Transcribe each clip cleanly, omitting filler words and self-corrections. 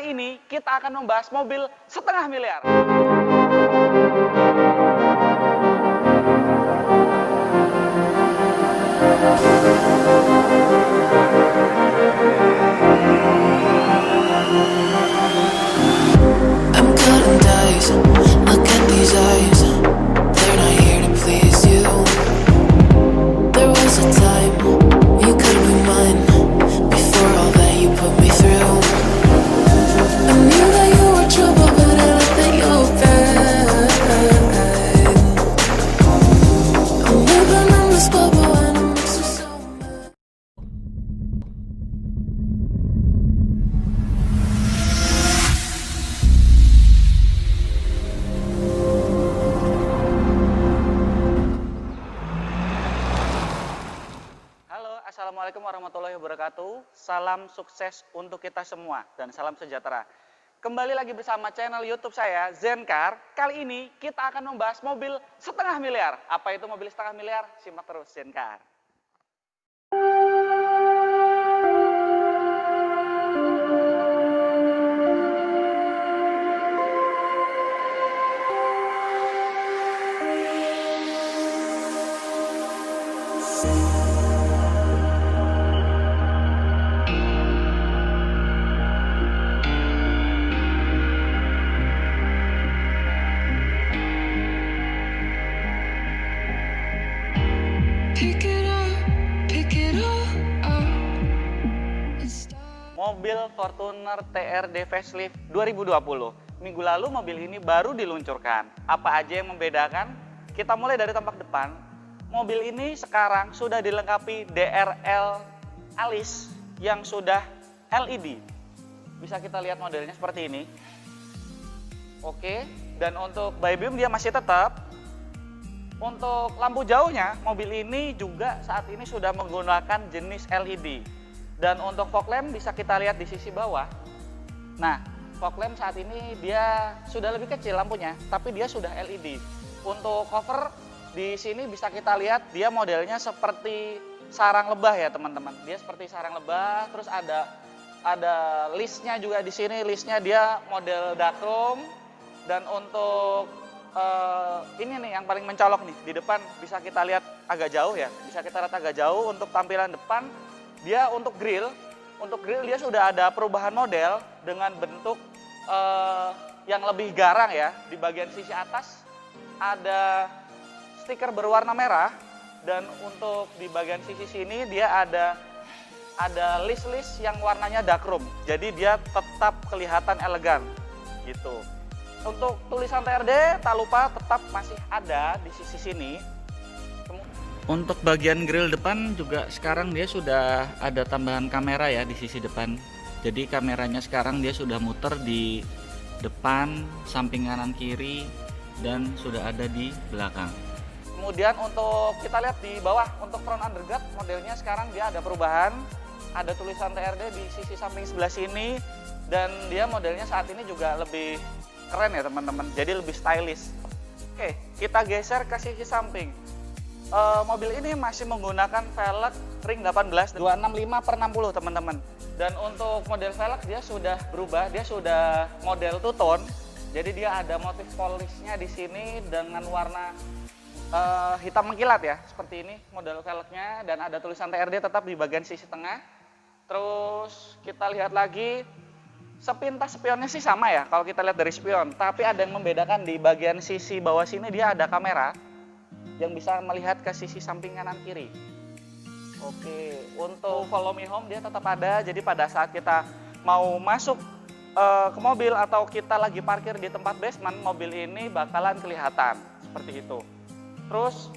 Kali ini kita akan membahas mobil setengah miliar. I'm cutting dice, look at these eyes, they're not here to please you. There was a time you could be mine, before all that you put me through. I knew that you were trouble, but I like that you're bad. I'm living in this bubble and I miss you so much. Halo, assalamualaikum warahmatullahi wabarakatuh. Salam sukses untuk kita semua dan salam sejahtera. Kembali lagi bersama channel YouTube saya, Zenkar. Kali ini kita akan membahas mobil setengah miliar. Apa itu mobil setengah miliar? Simak terus Zenkar. Pick it all up and start. Mobil Fortuner TRD Facelift 2020. Minggu lalu mobil ini baru diluncurkan. Apa aja yang membedakan? Kita mulai dari tampak depan. Mobil ini sekarang sudah dilengkapi DRL alis yang sudah LED. Bisa kita lihat modelnya seperti ini. Oke, dan untuk by beam dia masih tetap. Untuk lampu jauhnya, mobil ini juga saat ini sudah menggunakan jenis LED. Dan untuk fog lamp bisa kita lihat di sisi bawah. Nah, fog lamp saat ini dia sudah lebih kecil lampunya, tapi dia sudah LED. Untuk cover di sini bisa kita lihat dia modelnya seperti sarang lebah ya teman-teman. Dia seperti sarang lebah, terus ada listnya juga di sini. Listnya dia model dakrum. Dan untuk ini nih yang paling mencolok nih, di depan bisa kita lihat agak jauh ya, bisa kita lihat agak jauh. Untuk tampilan depan, dia untuk grill dia sudah ada perubahan model dengan bentuk yang lebih garang ya. Di bagian sisi atas ada stiker berwarna merah, dan untuk di bagian sisi sini dia ada list-list yang warnanya dakrum, jadi dia tetap kelihatan elegan gitu. Untuk tulisan TRD, tak lupa tetap masih ada di sisi sini. Untuk bagian grill depan juga sekarang dia sudah ada tambahan kamera ya di sisi depan. Jadi kameranya sekarang dia sudah muter di depan, samping kanan kiri, dan sudah ada di belakang. Kemudian untuk kita lihat di bawah, untuk front underguard modelnya sekarang dia ada perubahan. Ada tulisan TRD di sisi samping sebelah sini, dan dia modelnya saat ini juga lebih keren ya teman-teman, jadi lebih stylish. Oke, kita geser ke sisi samping. Mobil ini masih menggunakan velg ring 18 265/60 teman-teman. Dan untuk model velg dia sudah berubah, dia sudah model two tone. Jadi dia ada motif polishnya di sini dengan warna hitam mengkilat ya, seperti ini model velgnya. Dan ada tulisan TRD tetap di bagian sisi tengah. Terus kita lihat lagi, sepintas spionnya sih sama ya kalau kita lihat dari spion, tapi ada yang membedakan di bagian sisi bawah sini. Dia ada kamera yang bisa melihat ke sisi samping kanan kiri. Oke, untuk follow me home dia tetap ada, jadi pada saat kita mau masuk ke mobil atau kita lagi parkir di tempat basement, mobil ini bakalan kelihatan seperti itu. Terus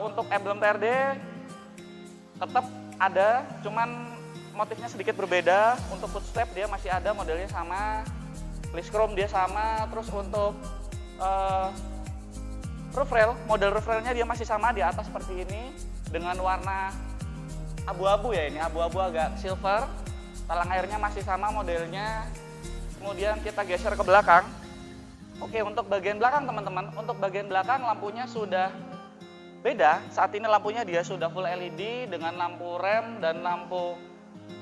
untuk emblem TRD tetap ada, cuman motifnya sedikit berbeda. Untuk footstep dia masih ada, modelnya sama, list chrome dia sama. Terus untuk roof rail, model roof railnya dia masih sama di atas seperti ini dengan warna abu-abu ya, ini abu-abu agak silver. Talang airnya masih sama modelnya. Kemudian kita geser ke belakang. Oke, untuk bagian belakang teman-teman, untuk bagian belakang lampunya sudah beda. Saat ini lampunya dia sudah full LED dengan lampu rem dan lampu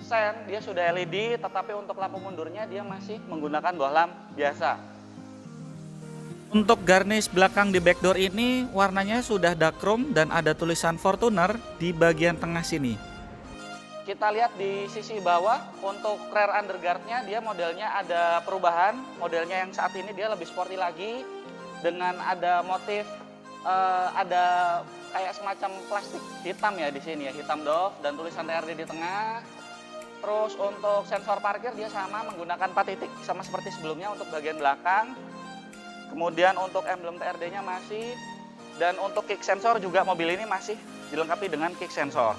sen dia sudah LED, tetapi untuk lampu mundurnya dia masih menggunakan bohlam biasa. Untuk garnish belakang di backdoor ini warnanya sudah dark chrome dan ada tulisan Fortuner di bagian tengah sini. Kita lihat di sisi bawah untuk rear underguardnya dia modelnya ada perubahan. Modelnya yang saat ini dia lebih sporty lagi dengan ada motif ada kayak semacam plastik hitam ya di sini ya, hitam doff dan tulisan TRD di tengah. Terus untuk sensor parkir dia sama menggunakan 4 titik sama seperti sebelumnya untuk bagian belakang. Kemudian untuk emblem TRD-nya masih, dan untuk kick sensor juga mobil ini masih dilengkapi dengan kick sensor.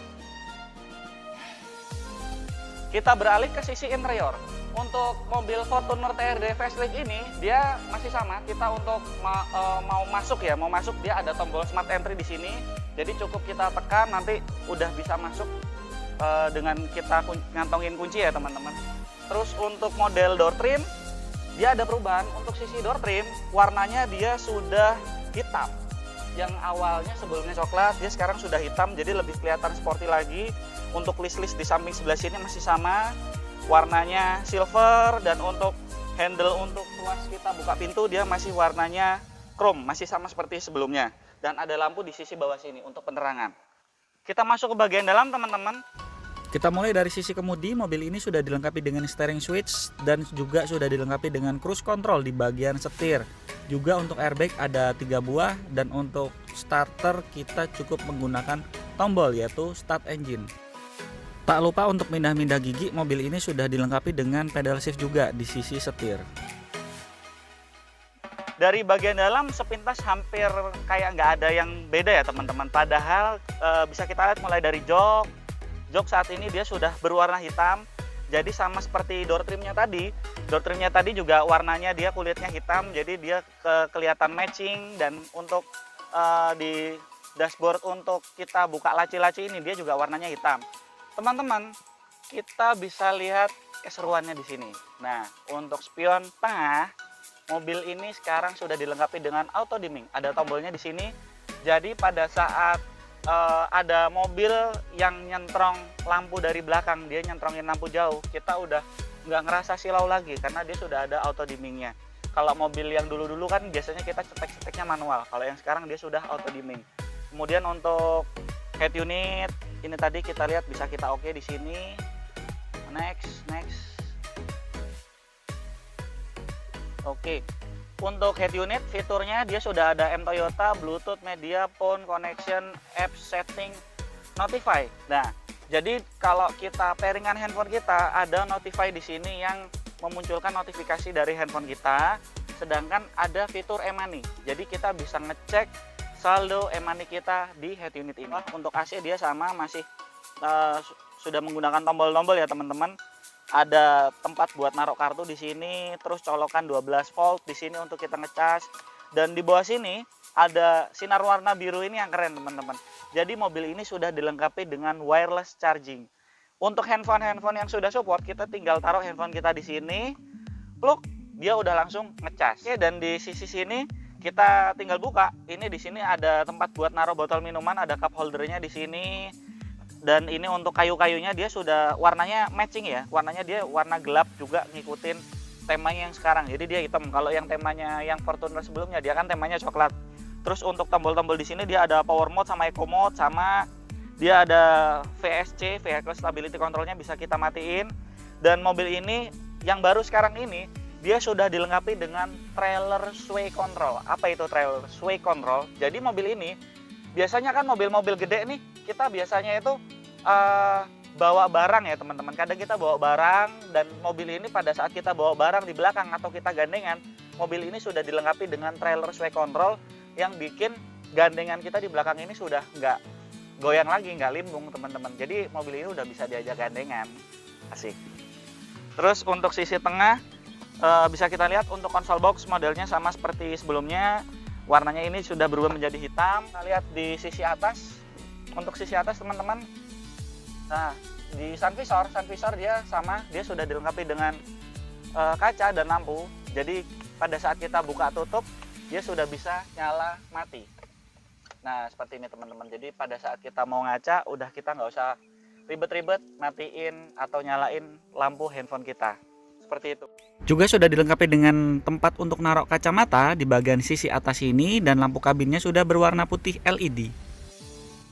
Kita beralih ke sisi interior. Untuk mobil Fortuner TRD facelift ini dia masih sama. Kita untuk mau masuk dia ada tombol smart entry di sini. Jadi cukup kita tekan nanti udah bisa masuk dengan kita ngantongin kunci ya teman-teman. Terus untuk model door trim dia ada perubahan. Untuk sisi door trim warnanya dia sudah hitam. Yang awalnya sebelumnya coklat dia sekarang sudah hitam, jadi lebih kelihatan sporty lagi. Untuk list-list di samping sebelah sini masih sama, warnanya silver. Dan untuk handle untuk tuas kita buka pintu dia masih warnanya chrome, masih sama seperti sebelumnya. Dan ada lampu di sisi bawah sini untuk penerangan. Kita masuk ke bagian dalam teman-teman. Kita mulai dari sisi kemudi. Mobil ini sudah dilengkapi dengan steering switch dan juga sudah dilengkapi dengan cruise control di bagian setir. Juga untuk airbag ada 3 buah, dan untuk starter kita cukup menggunakan tombol yaitu start engine. Tak lupa untuk mindah-mindah gigi, mobil ini sudah dilengkapi dengan pedal shift juga di sisi setir. Dari bagian dalam sepintas hampir kayak nggak ada yang beda ya teman-teman. Padahal bisa kita lihat mulai dari jok saat ini dia sudah berwarna hitam. Jadi sama seperti door trimnya tadi. Door trimnya tadi juga warnanya dia kulitnya hitam, jadi dia kelihatan matching. Dan untuk di dashboard untuk kita buka laci-laci ini dia juga warnanya hitam. Teman-teman, kita bisa lihat keseruannya di sini. Nah, untuk spion tengah, mobil ini sekarang sudah dilengkapi dengan auto dimming. Ada tombolnya di sini. Jadi pada saat ada mobil yang nyentrong lampu dari belakang, dia nyentrongin lampu jauh, kita udah nggak ngerasa silau lagi karena dia sudah ada auto dimmingnya. Kalau mobil yang dulu-dulu kan biasanya kita cetek-ceteknya manual. Kalau yang sekarang dia sudah auto dimming. Kemudian untuk head unit ini tadi kita lihat bisa kita oke di sini. Next. Oke. Untuk head unit fiturnya dia sudah ada M Toyota, Bluetooth, media, phone, connection, apps, setting, notify. Nah, jadi kalau kita pairingan handphone kita ada notify di sini yang memunculkan notifikasi dari handphone kita. Sedangkan ada fitur e-money. Jadi kita bisa ngecek saldo e-money kita di head unit ini. Untuk AC dia sama, masih sudah menggunakan tombol-tombol ya teman-teman. Ada tempat buat naruh kartu di sini, terus colokan 12 volt di sini untuk kita ngecas. Dan di bawah sini ada sinar warna biru ini yang keren teman-teman. Jadi mobil ini sudah dilengkapi dengan wireless charging. Untuk handphone yang sudah support, kita tinggal taruh handphone kita di sini, plug, dia udah langsung ngecas. Dan di sisi sini kita tinggal buka. Ini di sini ada tempat buat naruh botol minuman, ada cup holdernya di sini. Dan ini untuk kayu-kayunya dia sudah warnanya matching ya. Warnanya dia warna gelap juga ngikutin temanya yang sekarang. Jadi dia hitam. Kalau yang temanya yang Fortuner sebelumnya dia kan temanya coklat. Terus untuk tombol-tombol di sini dia ada power mode sama eco mode, sama dia ada VSC, vehicle stability controlnya bisa kita matiin. Dan mobil ini yang baru sekarang ini dia sudah dilengkapi dengan trailer sway control. Apa itu trailer sway control? Jadi mobil ini biasanya kan mobil-mobil gede nih, kita biasanya itu bawa barang ya teman-teman. Kadang kita bawa barang dan mobil ini pada saat kita bawa barang di belakang atau kita gandengan, mobil ini sudah dilengkapi dengan trailer sway control yang bikin gandengan kita di belakang ini sudah nggak goyang lagi, nggak limbung teman-teman. Jadi mobil ini udah bisa diajak gandengan. Asik. Terus untuk sisi tengah bisa kita lihat untuk konsol box modelnya sama seperti sebelumnya. Warnanya ini sudah berubah menjadi hitam. Kita lihat di sisi atas. Untuk sisi atas teman-teman. Nah, di sun visor dia sama, dia sudah dilengkapi dengan kaca dan lampu. Jadi pada saat kita buka tutup, dia sudah bisa nyala mati. Nah, seperti ini teman-teman. Jadi pada saat kita mau ngaca, udah kita nggak usah ribet-ribet matiin atau nyalain lampu handphone kita. Seperti itu. Juga sudah dilengkapi dengan tempat untuk naruh kacamata di bagian sisi atas ini, dan lampu kabinnya sudah berwarna putih LED.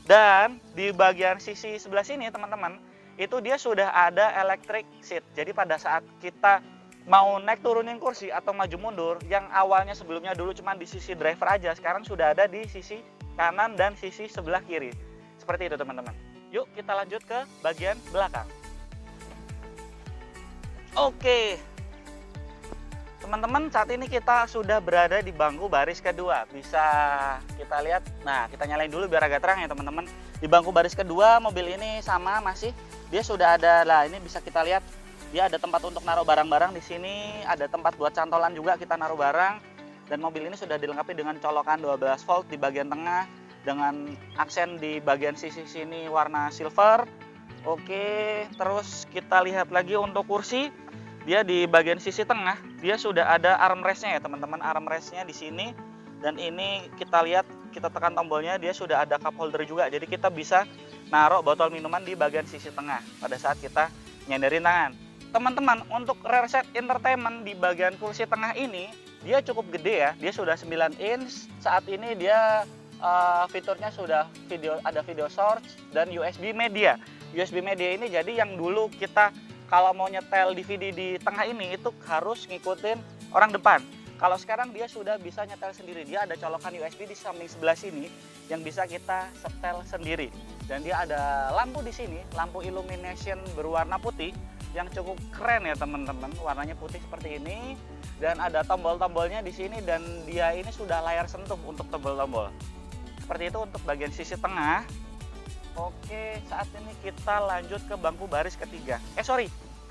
Dan di bagian sisi sebelah sini teman-teman, itu dia sudah ada electric seat. Jadi pada saat kita mau naik turunin kursi atau maju mundur, yang awalnya sebelumnya dulu cuma di sisi driver aja, sekarang sudah ada di sisi kanan dan sisi sebelah kiri. Seperti itu teman-teman. Yuk kita lanjut ke bagian belakang. Oke, teman-teman, saat ini kita sudah berada di bangku baris kedua. Bisa kita lihat, nah kita nyalain dulu biar agak terang ya teman-teman. Di bangku baris kedua mobil ini sama masih, dia sudah ada, lah ini bisa kita lihat, dia ada tempat untuk naruh barang-barang di sini, ada tempat buat cantolan juga kita naruh barang. Dan mobil ini sudah dilengkapi dengan colokan 12 volt di bagian tengah, dengan aksen di bagian sisi sini warna silver. Oke, terus kita lihat lagi untuk kursi. Dia di bagian sisi tengah, dia sudah ada armrestnya ya teman-teman, armrestnya di sini. Dan ini kita lihat, kita tekan tombolnya, dia sudah ada cup holder juga. Jadi kita bisa naruh botol minuman di bagian sisi tengah pada saat kita nyenderin tangan. Teman-teman, untuk rear set entertainment di bagian kursi tengah ini, dia cukup gede ya. Dia sudah 9 inch. Saat ini dia fiturnya sudah ada video source dan USB media. USB media ini jadi yang dulu kita kalau mau nyetel DVD di tengah ini itu harus ngikutin orang depan. Kalau sekarang dia sudah bisa nyetel sendiri. Dia ada colokan USB di samping sebelah sini yang bisa kita setel sendiri. Dan dia ada lampu di sini, lampu illumination berwarna putih yang cukup keren ya teman-teman. Warnanya putih seperti ini dan ada tombol-tombolnya di sini, dan dia ini sudah layar sentuh untuk tombol-tombol. Seperti itu untuk bagian sisi tengah. Oke, saat ini kita lanjut ke bangku baris ketiga.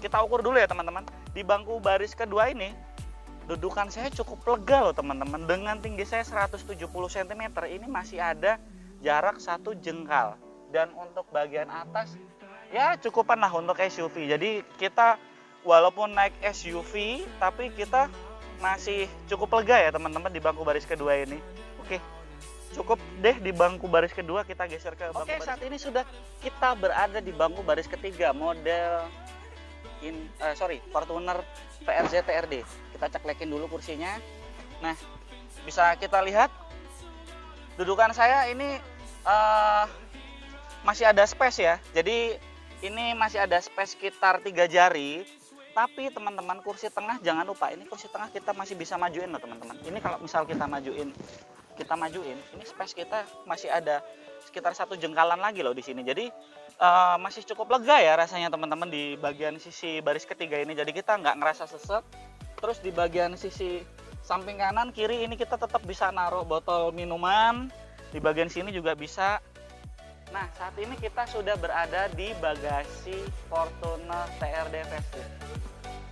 Kita ukur dulu ya teman-teman. Di bangku baris kedua ini, dudukan saya cukup lega loh teman-teman. Dengan tinggi saya 170 cm, ini masih ada jarak 1 jengkal. Dan untuk bagian atas, ya cukupan lah untuk SUV. Jadi kita walaupun naik SUV, tapi kita masih cukup lega ya teman-teman di bangku baris kedua ini. Oke. Cukup deh di bangku baris kedua, kita geser ke bangku baris. Saat ini sudah kita berada di bangku baris ketiga, model Fortuner VRZ TRD. Kita ceklekin dulu kursinya. Nah, bisa kita lihat dudukan saya ini masih ada space ya. Jadi ini masih ada space sekitar 3 jari. Tapi teman-teman, kursi tengah jangan lupa, ini kursi tengah kita masih bisa majuin loh teman-teman. Ini kalau misal kita majuin, ini space kita masih ada sekitar 1 jengkalan lagi loh di sini. Jadi masih cukup lega ya rasanya teman-teman di bagian sisi baris ketiga ini. Jadi kita nggak ngerasa sesek. Terus di bagian sisi samping kanan kiri ini kita tetap bisa naruh botol minuman. Di bagian sini juga bisa. Nah, saat ini kita sudah berada di bagasi Fortuner TRD Facelift.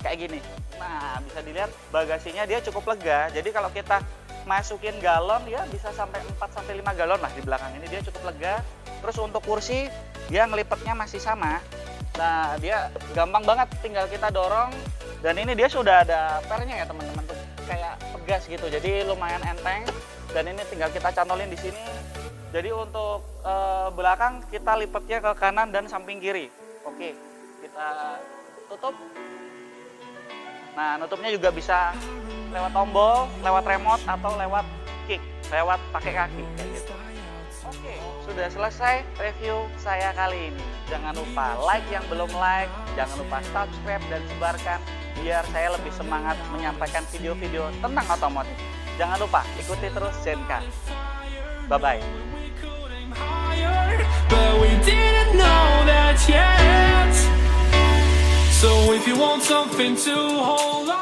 Kayak gini. Nah, bisa dilihat bagasinya dia cukup lega. Jadi kalau kita masukin galon ya bisa sampai 4-5 galon lah di belakang ini, dia cukup lega. Terus untuk kursi dia ngelipetnya masih sama. Nah, dia gampang banget, tinggal kita dorong. Dan ini dia sudah ada pernya ya teman-teman, tuh kayak pegas gitu. Jadi lumayan enteng. Dan ini tinggal kita cantolin di sini. Jadi untuk belakang kita lipetnya ke kanan dan samping kiri. Oke, kita tutup. Nah, nutupnya juga bisa lewat tombol, lewat remote, atau lewat kick, lewat pakai kaki kayak gitu. Oke, sudah selesai review saya kali ini. Jangan lupa like yang belum like, jangan lupa subscribe dan sebarkan biar saya lebih semangat menyampaikan video-video tentang otomotif. Jangan lupa ikuti terus Zenka. Bye-bye. But we didn't know that yet. So if you want something to hold on